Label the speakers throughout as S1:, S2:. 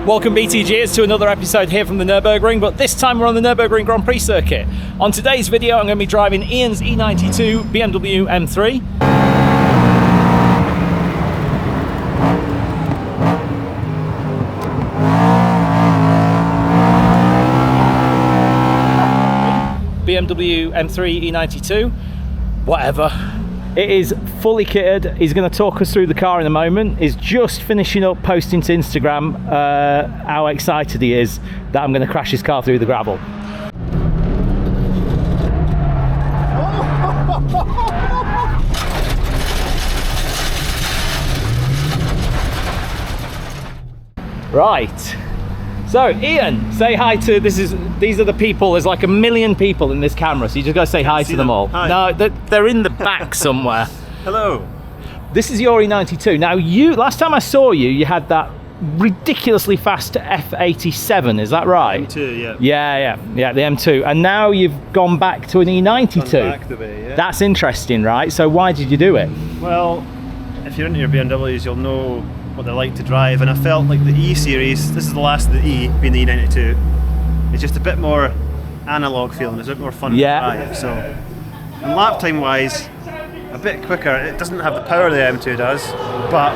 S1: Welcome BTGers to another episode here from the Nürburgring, but this time we're on the Nürburgring Grand Prix circuit. On today's video I'm going to be driving Ian's E92 BMW M3. BMW M3 E92, whatever. It is fully kitted. He's going to talk us through the car in a moment. He's just finishing up posting to Instagram how excited he is that I'm going to crash his car through the gravel. Right. So Ian, say hi to these are the people. There's like a million people in this camera, so you just gotta say hi to them all.
S2: Hi.
S1: No, they're in the back somewhere.
S2: Hello.
S1: This is your E92. Now last time I saw you, you had that ridiculously fast F87. Is that right?
S2: M2, yeah.
S1: Yeah, the M2. And now you've gone back to an E92.
S2: Gone back the way, yeah.
S1: That's interesting, right? So why did you do it?
S2: Well, if you're into your BMWs, you'll know what they're like to drive, and I felt like the E series, this is the last of the E, being the E92, it's just a bit more analog feeling, it's a bit more fun to drive. So, and lap time wise, a bit quicker. It doesn't have the power the M2 does, but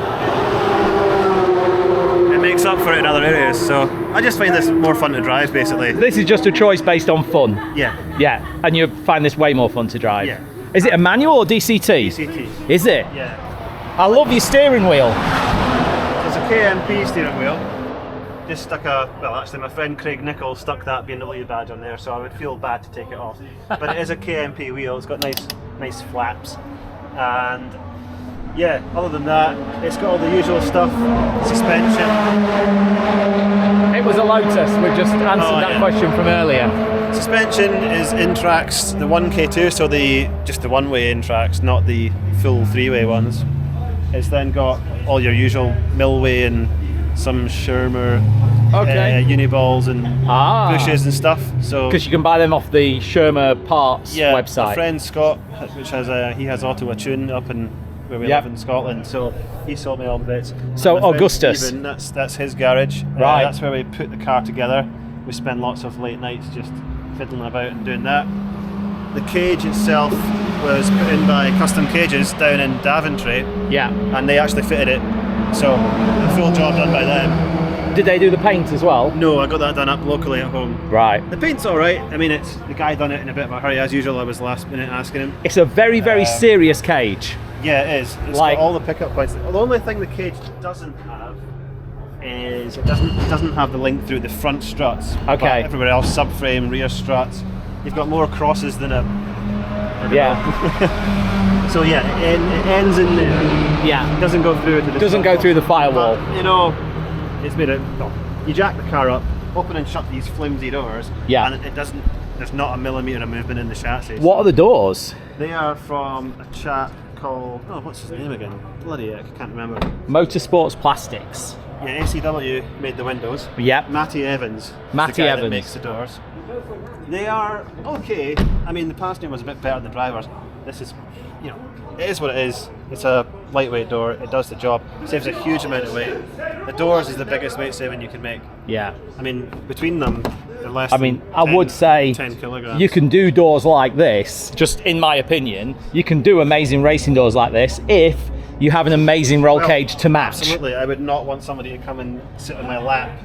S2: it makes up for it in other areas. So I just find this more fun to drive, basically.
S1: This is just a choice based on fun.
S2: Yeah.
S1: Yeah, and you find this way more fun to drive.
S2: Yeah.
S1: Is it a manual or DCT?
S2: DCT.
S1: Is it?
S2: Yeah.
S1: I love your steering wheel.
S2: It's a KMP steering wheel. Just stuck actually my friend Craig Nichols stuck that BMW badge on there, so I would feel bad to take it off. But it is a KMP wheel, it's got nice flaps. And yeah, other than that, it's got all the usual stuff. Suspension.
S1: It was a Lotus, we just answered that question from earlier.
S2: Suspension is Intrax, the 1K2, so just the one-way Intrax, not the full three-way ones. It's then got all your usual Millway and some Schirmer uniballs and bushes and stuff. So
S1: because you can buy them off the Schirmer parts website.
S2: My friend Scott, which has he has Ottawa Tune up in where we live in Scotland, so he sold me all the bits.
S1: So Augustus,
S2: Stephen, that's his garage.
S1: Right.
S2: That's where we put the car together. We spend lots of late nights just fiddling about and doing that. The cage itself was put in by Custom Cages down in Daventry. Yeah. And they actually fitted it. So the full job done by them.
S1: Did they do the paint as well?
S2: No, I got that done up locally at home.
S1: Right.
S2: The paint's alright. I mean, it's the guy done it in a bit of a hurry as usual. I was last minute asking him.
S1: It's a very, very serious cage.
S2: Yeah, it is. It's got all the pickup points. The only thing the cage doesn't have is it doesn't have the link through the front struts. Okay. But everywhere else, subframe, rear struts. You've got more crosses than a. So yeah, it ends in there. Yeah. It doesn't go through it.
S1: Doesn't go through the firewall.
S2: But, you know, it's made it. Well, you jack the car up, open and shut these flimsy doors. Yeah. And it doesn't. There's not a millimetre of movement in the chassis.
S1: What are the doors?
S2: They are from a chap called. Oh, what's his name again? Bloody heck, I can't remember.
S1: Motorsports Plastics.
S2: Yeah, ACW made the windows.
S1: Yep.
S2: Matty Evans.
S1: Matty
S2: the guy
S1: Evans
S2: that makes the doors. They are okay. I mean, the passenger was a bit better than the drivers. This is, you know, it is what it is. It's a lightweight door. It does the job. It saves a huge amount of weight. The doors is the biggest weight saving you can make. Yeah. I mean, between them, they're less. I mean,
S1: I would say
S2: 10 kilograms.
S1: You can do doors like this. Just in my opinion, you can do amazing racing doors like this if you have an amazing roll cage to match.
S2: Absolutely. I would not want somebody to come and sit on my lap.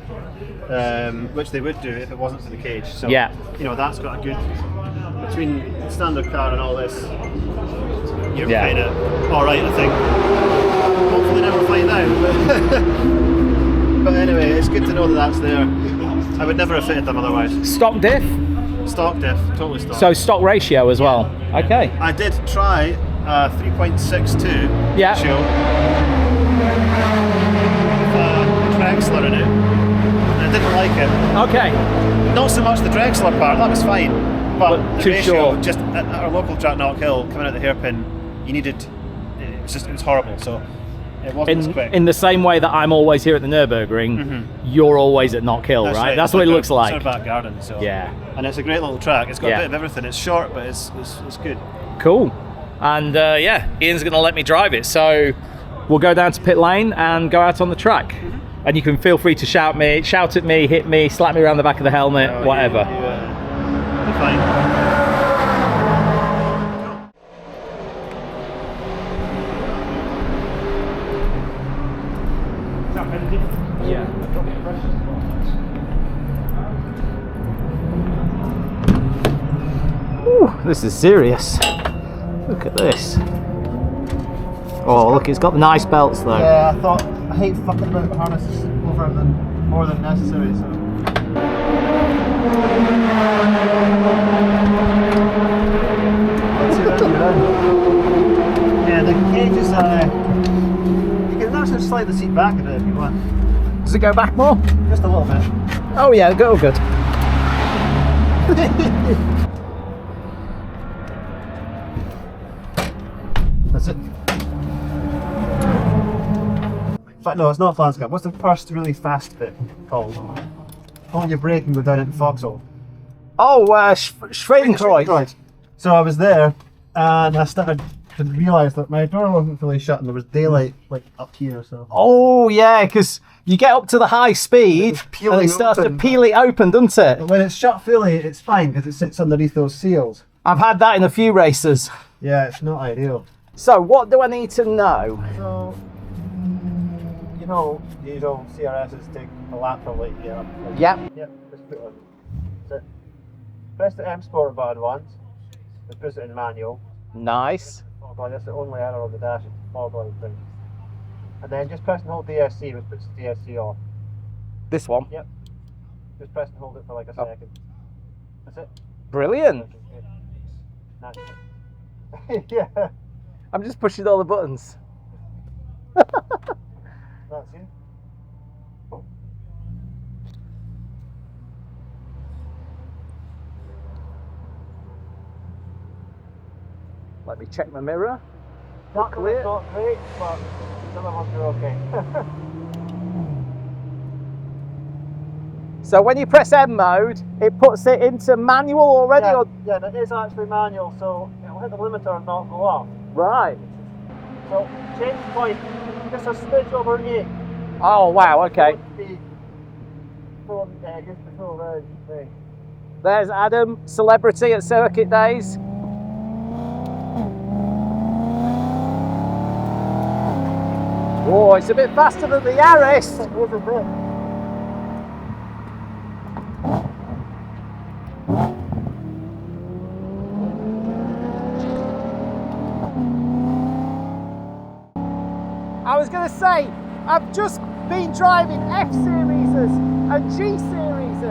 S2: Which they would do if it wasn't for the cage. So, you know, that's got a good, between the standard car and all this, you're kind of alright, I think. Hopefully never find out. But anyway, it's good to know that that's there. I would never have fitted them otherwise.
S1: Stock diff?
S2: Stock diff, totally stock.
S1: So stock ratio as well? Okay.
S2: I did try 3.62 ratio. Drexler in it. I didn't like it. Okay. Not so much the Drexler part, that was fine. But the ratio, just at our local track, Knock Hill, coming out the hairpin, you needed, it was horrible. So it wasn't as quick. In
S1: the same way that I'm always here at the Nürburgring, you're always at Knock Hill, right? That's what it looks like.
S2: It's our back garden, so.
S1: Yeah.
S2: And it's a great little track. It's got a bit of everything. It's short, but it's good.
S1: Cool. And Ian's going to let me drive it. So we'll go down to pit lane and go out on the track. And you can feel free to shout at me, hit me, slap me around the back of the helmet, whatever.
S2: You're fine.
S1: Yeah. Ooh, this is serious. Look at this. Oh, look, it's got the nice belts though.
S2: Yeah, I hate fucking about harnesses more than necessary, so. Yeah, the cage is, you can actually slide the seat back a bit if you want.
S1: Does it go back more?
S2: Just a little bit.
S1: Oh yeah, go good.
S2: That's it. In fact, no, it's not flange cam. What's the first really fast bit called? Hold your brake and go down into Foxhole.
S1: Oh, Schwedenkreuz.
S2: So I was there, and I started to realise that my door wasn't fully shut, and there was daylight like up here. So.
S1: Oh yeah, because you get up to the high speed, and it starts to peel it open, doesn't it?
S2: But when it's shut fully, it's fine because it sits underneath those seals.
S1: I've had that in a few races.
S2: Yeah, it's not ideal.
S1: So what do I need to know?
S2: So, you know, the usual CRSs take a lap from like, yeah.
S1: Yep.
S2: Yep, just put it on. That's it. Press the M Sport button once, just push it in manual.
S1: Nice.
S2: Oh god, that's the only error on the dash, it's the fog light thing. And then just press and hold DSC, which puts the DSC off.
S1: This one?
S2: Yep. Just press and hold it for like a second. That's it.
S1: Brilliant.
S2: Nice. Yeah.
S1: I'm just pushing all the buttons.
S2: That's you.
S1: Let me check my mirror.
S2: That one's not great, but the other ones are okay.
S1: So when you press M mode, it puts it into manual already?
S2: Yeah,
S1: or...
S2: yeah, it is actually manual, so it'll hit the limiter and not go off.
S1: Right.
S2: So change point, just a smidge over 8.
S1: Oh wow, okay.
S2: Full, just the full round thing.
S1: There's Adam, celebrity at circuit days. Whoa, it's a bit faster than the Yaris.
S2: It was a bit.
S1: I was going to say, I've just been driving F-series and G-series,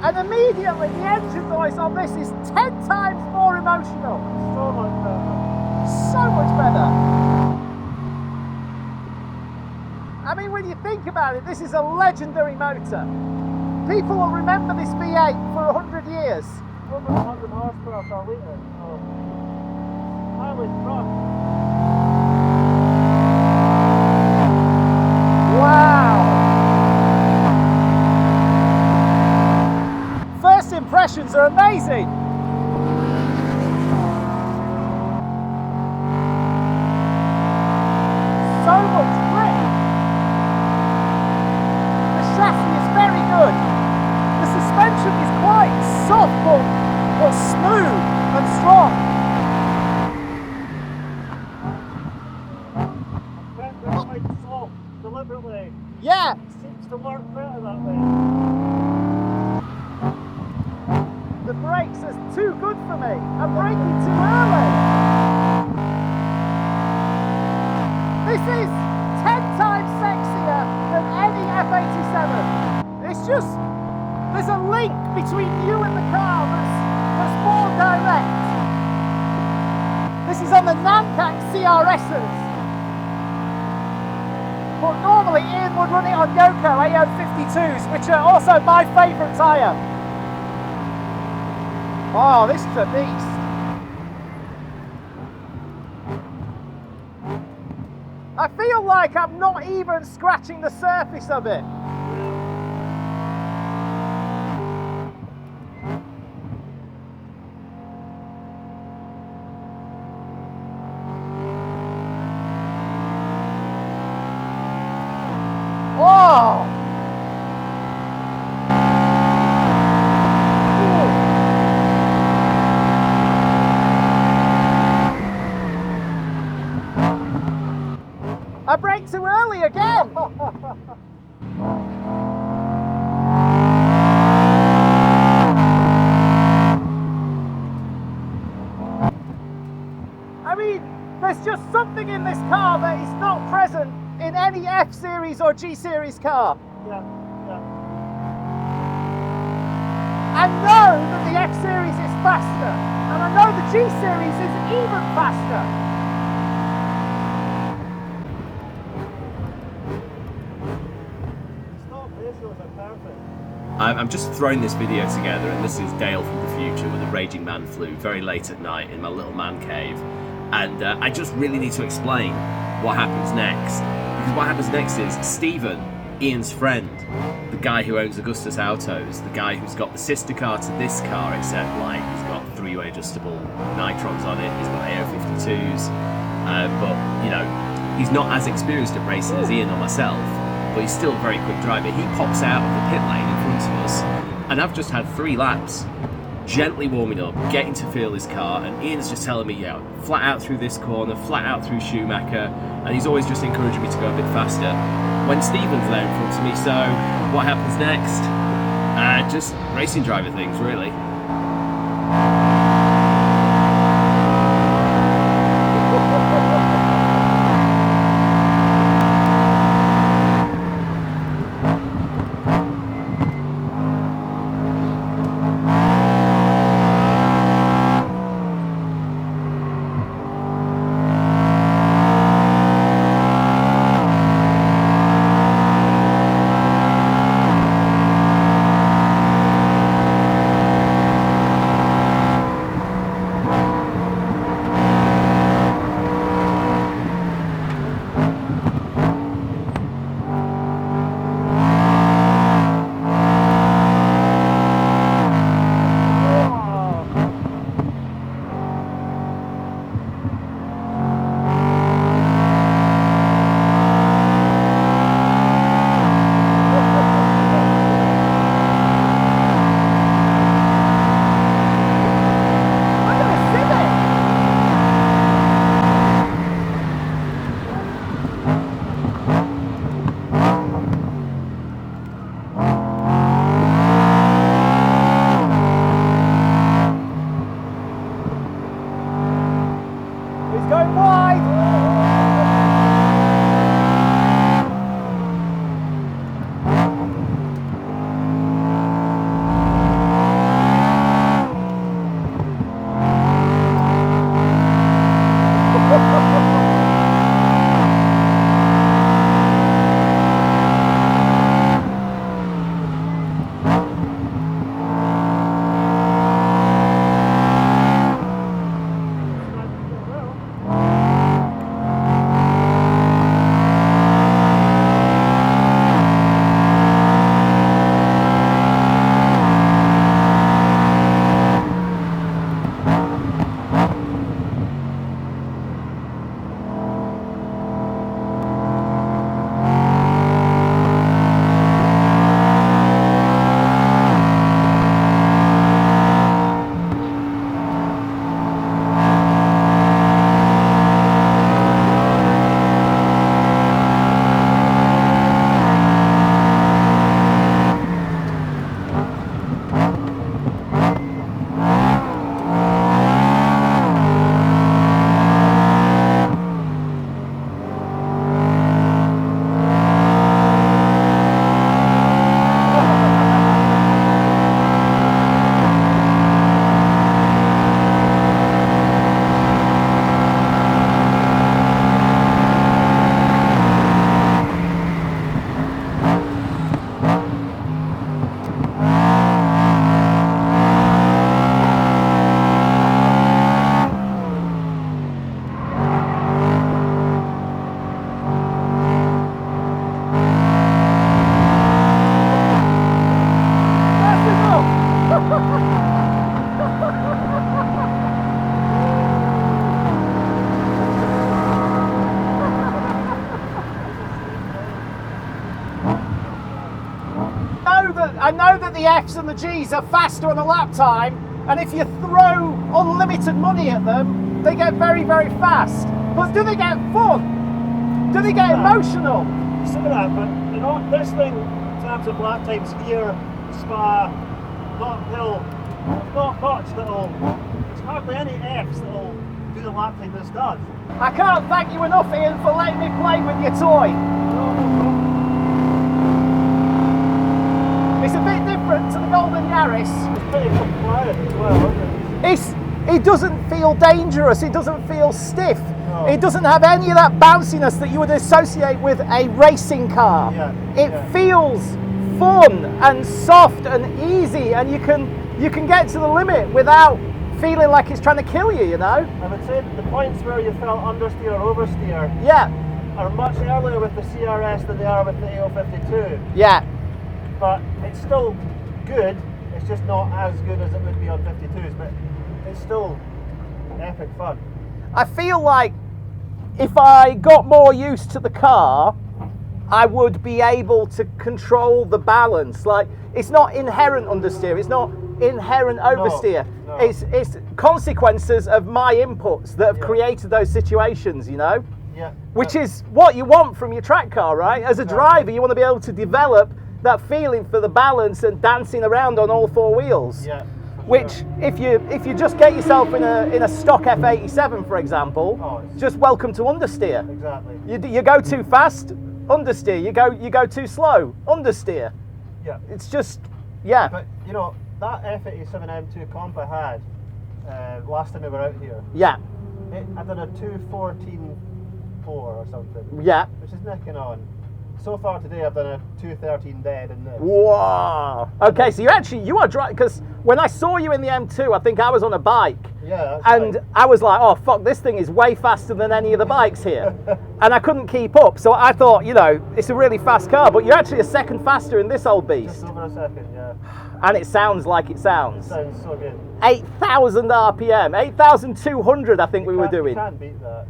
S1: and immediately the engine noise on this is 10 times more emotional.
S2: So much better.
S1: So much better. I mean, when you think about it, this is a legendary motor. People will remember this V8 for 100 years.
S2: Over 100 horsepower per litre, so highly strong.
S1: Wow! First impressions are amazing. So much grip. The chassis is very good. The suspension is quite soft but smooth and strong.
S2: Deliberately.
S1: Yeah.
S2: Seems to work better that way.
S1: The brakes are too good for me. I'm braking too early. This is 10 times sexier than any F87. It's just, there's a link between you and the car that's more direct. This is on the Nankang CRSs. But normally Ian would run it on Yoko AO52s, which are also my favourite tyre. Oh, this is a beast. I feel like I'm not even scratching the surface of it. Oh! Oh! I braked too early again! I mean, there's just something in this car that is not present in any F series or G series car.
S2: Yeah, yeah.
S1: I know that the F series is faster, and I know the G series is even faster.
S3: I'm just throwing this video together, and this is Dale from the future with a raging man flu, very late at night in my little man cave, and I just really need to explain what happens next, because what happens next is Stephen, Ian's friend, the guy who owns Augustus Autos, the guy who's got the sister car to this car, except like he's got three-way adjustable nitrons on it, he's got AO52s, but you know, he's not as experienced at racing as Ian or myself, but he's still a very quick driver. He pops out of the pit lane in front of us, and I've just had 3 laps, gently warming up, getting to feel his car, and Ian's just telling me, yeah, flat out through this corner, flat out through Schumacher, and he's always just encouraging me to go a bit faster. When Stephen's there in front of me, so what happens next? Just racing driver things, really.
S1: I know that the Fs and the Gs are faster on the lap time, and if you throw unlimited money at them, they get very, very fast. But do they get fun? Do they get emotional?
S2: Some of that, but you know, this thing, in terms of lap times here, Spa, not hill, not much that'll, there's hardly any Fs that'll do the lap time this does.
S1: I can't thank you enough, Ian, for letting me play with your toy. It's a bit different to the Golden Yaris.
S2: It's pretty compliant as well, isn't it?
S1: It doesn't feel dangerous, it doesn't feel stiff.
S2: No.
S1: It doesn't have any of that bounciness that you would associate with a racing car. It feels fun and soft and easy, and you can get to the limit without feeling like it's trying to kill you, you know?
S2: I would say that the points where you felt understeer or oversteer are much earlier with the CRS than they are with the AO52.
S1: Yeah.
S2: But it's still good, it's just not as good as it would be on 52s, but it's still epic fun.
S1: I feel like if I got more used to the car, I would be able to control the balance. Like, it's not inherent understeer, it's not inherent oversteer.
S2: No.
S1: It's consequences of my inputs that have created those situations, you know?
S2: Yeah.
S1: Which is what you want from your track car, right? As a driver, you want to be able to develop that feeling for the balance and dancing around on all four wheels.
S2: Yeah.
S1: Which, if you just get yourself in a stock F87, for example, just welcome to understeer.
S2: Exactly.
S1: You go too fast, understeer. You go too slow, understeer.
S2: Yeah.
S1: It's just, yeah.
S2: But you know, that F80 M2 comp I had last time we were out here.
S1: Yeah.
S2: I done a 2:14.4 or something.
S1: Yeah.
S2: Which is necking on. So far today, I've done a 2:13 dead in this.
S1: Wow. Okay, so you are driving, because when I saw you in the M2, I think I was on a bike.
S2: Yeah.
S1: And right. I was like, oh fuck, this thing is way faster than any of the bikes here. And I couldn't keep up. So I thought, you know, it's a really fast car, but you're actually a second faster in this old beast.
S2: Just over a second, yeah.
S1: And it sounds like it sounds.
S2: It sounds so good.
S1: 8,000 RPM, 8,200 I think we were doing.
S2: You can't beat that.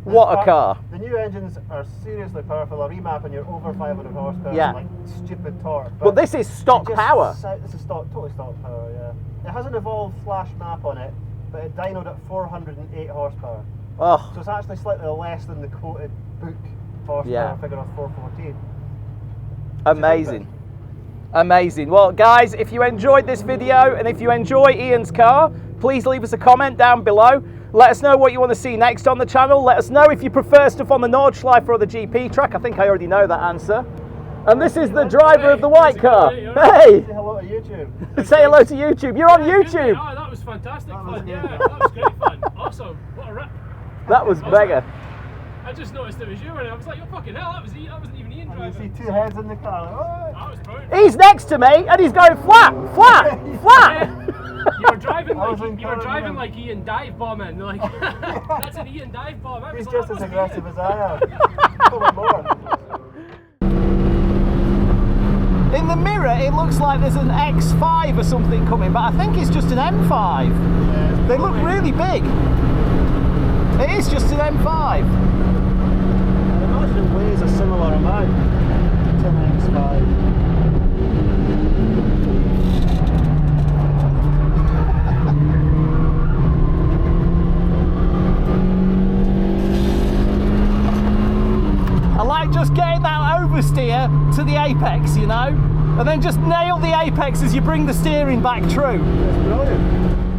S1: What a car.
S2: The new engines are seriously powerful. A remap and you're over 500 horsepower.
S1: Yeah.
S2: Like stupid torque.
S1: But this is stock power.
S2: This is totally stock power, yeah. It has an evolved flash map on it, but it dynoed at 408 horsepower.
S1: Oh.
S2: So it's actually slightly less than the quoted book horsepower figure of 414.
S1: Amazing. Amazing. Well, guys, if you enjoyed this video and if you enjoy Ian's car, please leave us a comment down below. Let us know what you want to see next on the channel. Let us know if you prefer stuff on the Nordschleife or the GP track. I think I already know that answer. And this is the driver of the white car. Hey!
S2: Say hello to YouTube.
S1: Say hello to YouTube. You're on YouTube.
S4: Oh, that was fantastic fun. Yeah, that was great fun. Awesome. What a rip.
S1: That was mega.
S4: I just noticed it was you and I was like, oh fucking hell, that wasn't even Ian driving.
S2: You see two heads in the car. Like,
S4: that was brilliant.
S1: He's next to me and he's going flat, flat, flat.
S4: You were driving like Ian dive bombing. Like that's an Ian dive bomb.
S2: He's just as aggressive as I am. Probably more.
S1: In the mirror, it looks like there's an X5 or something coming, but I think it's just an M5. Yeah, they look really big. It is just an M5.
S2: I imagine it weighs a similar amount to an X5.
S1: I like just getting that oversteer to the apex, you know, and then just nail the apex as you bring the steering back true.
S2: It's brilliant.